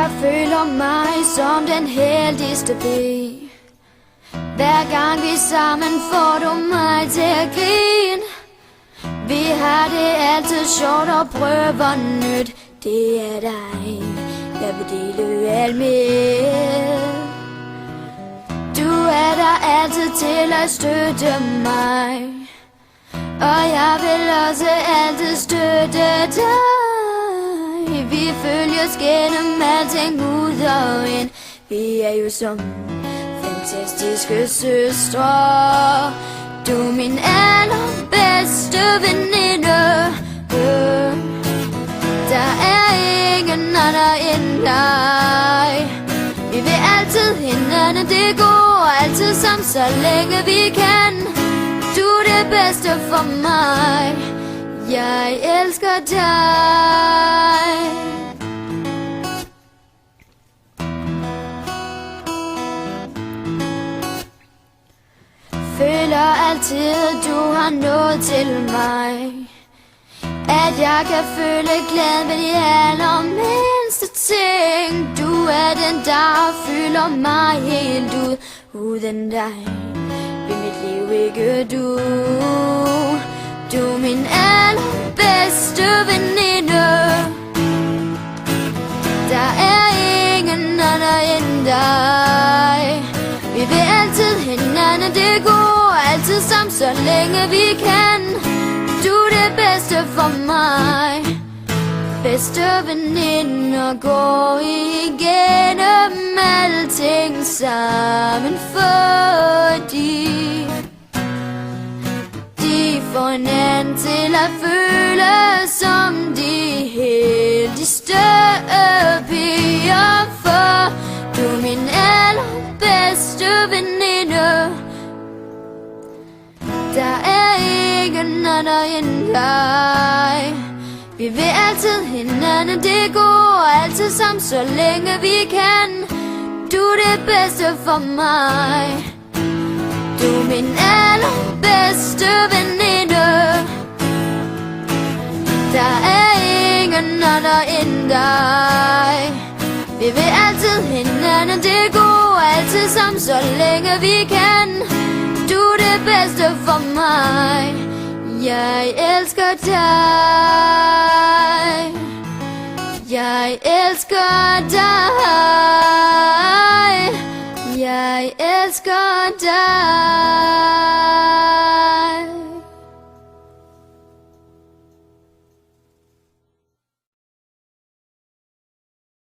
Jeg føler mig som den heldigste pige. Hver gang vi sammen får du mig til at grine. Vi har det altid sjovt og prøver nyt. Det er dig, jeg vil dele alt med. Du er der altid til at støtte mig, og jeg vil også altid støtte dig. Vi følges gennem alting ud og ind. Vi er jo som fantastiske søstre. Du er min allerbedste veninde. Der er ingen andre end dig. Vi vil altid hinanden det går altid sammen, så længe vi kan. Du er det bedste for mig. Jeg elsker dig. Føler altid, du har noget til mig. At jeg kan føle glæde ved de allermindste ting. Du er den, der fylder mig helt ud. Uden dig vil mit liv ikke du. Du er min allerbedste veninde. Der er ingen andre end dig. Vi vil altid hinanden det går altid sammen, så længe vi kan. Du er det bedste for mig. Bedste veninder går igennem alting sammen, fordi de får hinanden til at føle som de heldigste piger. For du er min allerbedste veninde. Der er ingen andre end dig. Vi vil altid hinanden det går altid sammen, så længe vi kan. Du er det bedste for mig. Du er min allerbedste veninde. Der er ingen andre end dig. Vi vil altid hinanden det går altid sammen, så længe vi kan. Du er det bedste for mig. Jeg elsker dig. Jeg elsker dig. Jeg elsker dig.